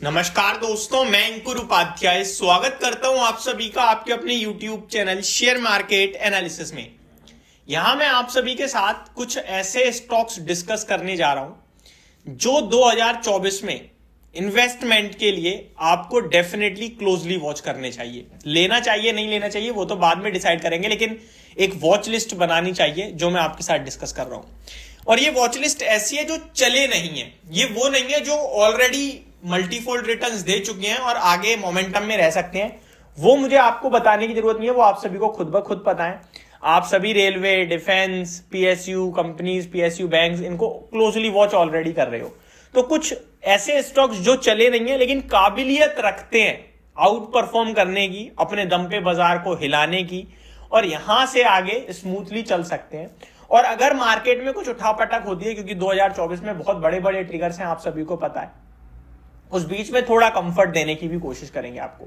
नमस्कार दोस्तों, मैं अंकुर उपाध्याय स्वागत करता हूं आप सभी का आपके अपने YouTube channel share market analysis में। यहां मैं आप सभी के साथ कुछ ऐसे स्टॉक्स डिस्कस करने जा रहा हूं जो 2024 में इन्वेस्टमेंट के लिए आपको डेफिनेटली क्लोजली वॉच करने चाहिए। लेना चाहिए नहीं लेना चाहिए वो तो बाद में डिसाइड करेंगे, लेकिन एक वॉच लिस्ट बनानी चाहिए जो मैं आपके साथ डिस्कस कर रहा हूं। और ये वॉच लिस्ट ऐसी है जो चले नहीं है, ये वो नहीं है जो ऑलरेडी मल्टीफोल्ड रिटर्न्स दे चुके हैं और आगे मोमेंटम में रह सकते हैं। वो मुझे आपको बताने की जरूरत नहीं है, वो आप सभी को खुद ब खुद पता है। आप सभी railway, defence, PSU companies, PSU banks, इनको क्लोजली वॉच ऑलरेडी कर रहे हो। तो कुछ ऐसे स्टॉक्स जो चले नहीं है लेकिन काबिलियत रखते हैं आउट परफॉर्म करने की, अपने दम पे बाजार को हिलाने की, और यहां से आगे स्मूथली चल सकते हैं। और अगर मार्केट में कुछ उठापटक होती है, क्योंकि 2024 में बहुत बड़े बड़े ट्रिगर्स हैं, आप सभी को पता है, उस बीच में थोड़ा कंफर्ट देने की भी कोशिश करेंगे आपको।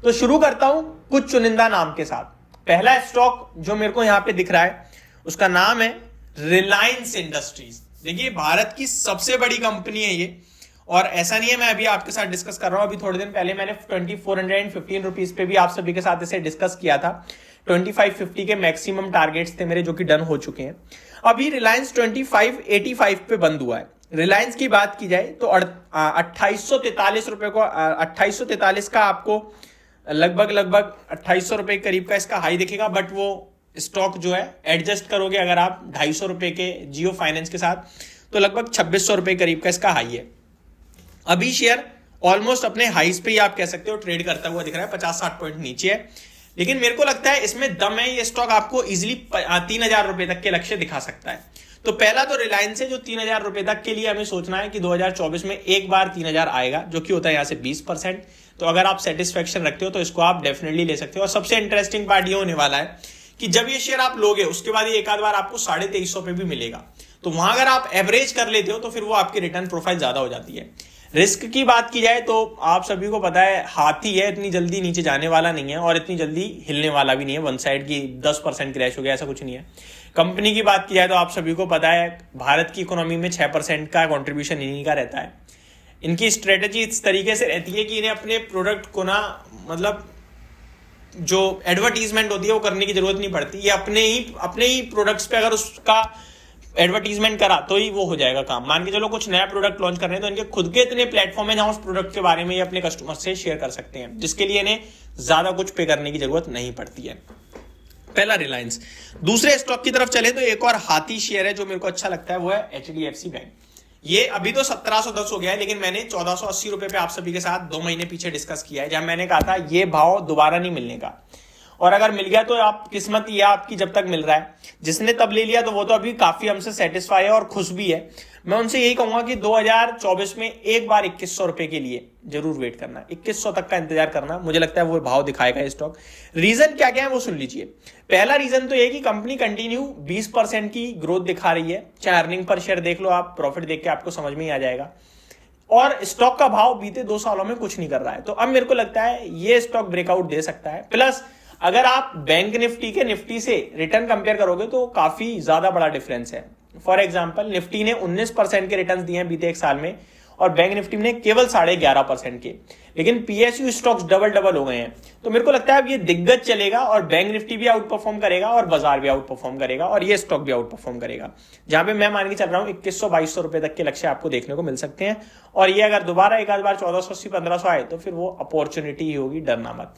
तो शुरू करता हूं कुछ चुनिंदा नाम के साथ। पहला स्टॉक जो मेरे को यहां पे दिख रहा है उसका नाम है रिलायंस इंडस्ट्रीज। देखिए, भारत की सबसे बड़ी कंपनी है ये, और ऐसा नहीं है मैं अभी आपके साथ डिस्कस कर रहा हूं। अभी थोड़े दिन पहले मैंने 2415 रुपीज पे भी आप सभी के साथ इसे डिस्कस किया था। 2550 के मैक्सिमम टारगेट्स थे मेरे जो कि डन हो चुके हैं। अभी रिलायंस 2585 पे बंद हुआ है। रिलायंस की बात की जाए तो 2843 रुपए को 2843 का आपको लगभग 2800 रुपए के करीब का इसका हाई दिखेगा। बट वो स्टॉक जो है एडजस्ट करोगे अगर आप 250 रुपए के जियो फाइनेंस के साथ, तो लगभग 2600 रुपए करीब का इसका हाई है। अभी शेयर ऑलमोस्ट अपने हाईस पे ही आप कह सकते हो ट्रेड करता हुआ दिख रहा है, 50-60 पॉइंट नीचे है। लेकिन मेरे को लगता है इसमें दम है, ये स्टॉक आपको इजिली 3000 रुपए तक के लक्ष्य दिखा सकता है। तो पहला तो रिलायंस है जो 3000 रुपए तक के लिए हमें सोचना है कि 2024 में एक बार 3000 आएगा, जो कि होता है यहां से 20%। तो अगर आप सेटिस्फेक्शन रखते हो तो इसको आप डेफिनेटली ले सकते हो। और सबसे इंटरेस्टिंग पार्ट ये होने वाला है कि जब ये शेयर आप लोगे उसके बाद ये एक आध बार आपको 2350 पे भी मिलेगा। तो वहां अगर आप एवरेज कर लेते हो तो फिर वो आपकी रिटर्न प्रोफाइल ज्यादा हो जाती है। रिस्क की बात की जाए तो आप सभी को पता है हाथी है, इतनी जल्दी नीचे जाने वाला नहीं है और इतनी जल्दी हिलने वाला भी नहीं है। वन साइड की 10% क्रैश हो गया ऐसा कुछ नहीं है। कंपनी की बात की जाए तो आप सभी को पता है भारत की इकोनॉमी में 6% का कंट्रीब्यूशन इन्हीं का रहता है। इनकी स्ट्रेटेजी इस तरीके से रहती है कि इन्हें अपने प्रोडक्ट को ना, मतलब जो एडवर्टीजमेंट होती है वो करने की जरूरत नहीं पड़ती। ये अपने ही प्रोडक्ट्स पे अगर उसका एडवर्टीजमेंट करा तो ही वो हो जाएगा काम। मान के चलो कुछ नया प्रोडक्ट लॉन्च कर रहे हैं तो इनके खुद के इतने प्लेटफॉर्म है जहां उस प्रोडक्ट के बारे में ये अपने कस्टमर से शेयर कर सकते हैं, जिसके लिए इन्हें ज्यादा कुछ पे करने की जरूरत नहीं पड़ती है। पहला रिलायंस। दूसरे स्टॉक की तरफ चले तो एक और हाथी शेयर है जो मेरे को अच्छा लगता है, वो है HDFC बैंक। ये अभी तो 1710 हो गया है, लेकिन मैंने 1480 रुपए पे आप सभी के साथ 2 महीने पीछे डिस्कस किया है, जहां मैंने कहा था ये भाव दोबारा नहीं मिलने का। और अगर मिल गया तो आप किस्मत ये आपकी जब तक मिल रहा है। जिसने तब ले लिया तो वो तो अभी काफी हमसे सेटिस्फाई है और खुश भी है। मैं उनसे यही कहूंगा कि 2024 में एक बार 2100 रुपए के लिए जरूर वेट करना, 2100 तक का इंतजार करना। मुझे लगता है वो भाव दिखाएगा स्टॉक। रीजन क्या क्या है वो सुन लीजिए। पहला रीजन तो ये कि कंपनी कंटिन्यू 20% की ग्रोथ दिखा रही है। चाहे अर्निंग पर शेयर देख लो आप, प्रॉफिट देख के आपको समझ में ही आ जाएगा। और स्टॉक का भाव बीते 2 सालों में कुछ नहीं कर रहा है। तो अब मेरे को लगता है ये स्टॉक ब्रेकआउट दे सकता है। प्लस अगर आप बैंक निफ्टी के निफ्टी से रिटर्न कंपेयर करोगे तो काफी ज्यादा बड़ा डिफरेंस है। फॉर एग्जांपल निफ्टी ने 19% के रिटर्न दिए हैं बीते एक साल में और बैंक निफ्टी ने केवल 11.5% के। लेकिन पीएसयू स्टॉक्स डबल हो गए हैं। तो मेरे को लगता है अब ये दिग्गज चलेगा और बैंक निफ्टी भी आउट परफॉर्म करेगा और बाजार भी आउट परफॉर्म करेगा और ये स्टॉक भी आउट परफॉर्म करेगा। जहां पे मैं मान के चल रहा हूं 2100-2200 रुपए तक के लक्ष्य आपको देखने को मिल सकते हैं। और ये अगर दोबारा एक आध बार 1480-1500 आए तो फिर वो अपॉर्चुनिटी ही होगी, डरना मत।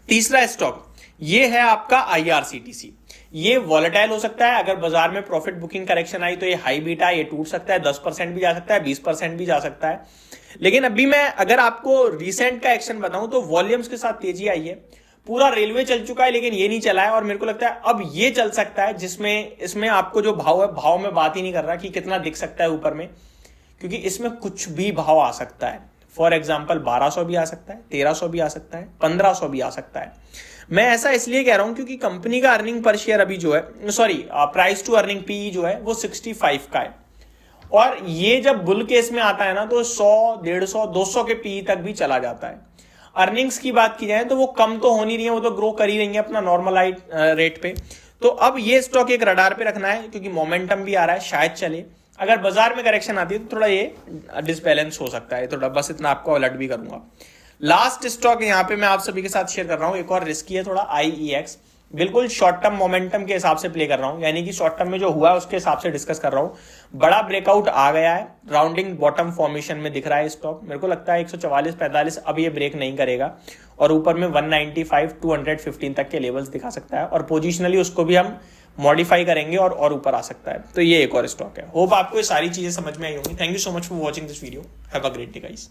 तीसरा स्टॉक ये है आपका IRCTC। ये वॉलेटाइल हो सकता है, अगर बाजार में प्रॉफिट बुकिंग करेक्शन आई तो ये हाई बीटा, ये टूट सकता है, 10% भी जा सकता है, 20% भी जा सकता है। लेकिन अभी मैं अगर आपको रिसेंट का एक्शन बताऊं तो वॉल्यूम्स के साथ तेजी आई है। पूरा रेलवे चल चुका है लेकिन ये नहीं चला है और मेरे को लगता है अब ये चल सकता है, जिसमें इसमें आपको जो भाव है, भाव में बात ही नहीं कर रहा कि कितना दिख सकता है ऊपर में, क्योंकि इसमें कुछ भी भाव आ सकता है। फॉर एग्जाम्पल 1200 भी आ सकता है, 1300 भी आ सकता है, 1500 भी आ सकता है। मैं ऐसा इसलिए कह रहा हूं क्योंकि कंपनी का अर्निंग पर शेयर अभी जो है, प्राइस टू अर्निंग पीई जो है वो 65 का है। और ये जब बुल केस में आता है ना तो 100, 150, 200 के पीई तक भी चला जाता है। अर्निंग्स की बात की जाए तो वो कम तो हो नहीं रही है, वो तो ग्रो कर ही रही है अपना नॉर्मलाइज रेट पे। तो अब ये स्टॉक एक रडार पे रखना है क्योंकि मोमेंटम भी आ रहा है, शायद चले। अगर बाजार में करेक्शन आती है तो थोड़ा ये डिसबैलेंस हो सकता है थोड़ा, बस इतना आपको अलर्ट भी करूंगा। लास्ट स्टॉक यहाँ पे मैं आप सभी के साथ शेयर कर रहा हूँ, एक और रिस्की है थोड़ा, IEX। बिल्कुल शॉर्ट टर्म मोमेंटम के हिसाब से प्ले कर रहा हूं, यानी कि शॉर्ट टर्म में जो हुआ है उसके हिसाब से डिस्कस कर रहा हूं। बड़ा ब्रेकआउट आ गया है, राउंडिंग बॉटम फॉर्मेशन में दिख रहा है स्टॉक। मेरे को लगता है 144-45 अब ये ब्रेक नहीं करेगा और ऊपर में 195-215 तक के लेवल्स दिखा सकता है, और पोजिशनली उसको भी हम मॉडिफाई करेंगे और ऊपर आ सकता है। तो ये एक और स्टॉक है। होप आपको ये सारी चीजें समझ में आई होंगी। Thank you so much for watching this video. Have a great day guys.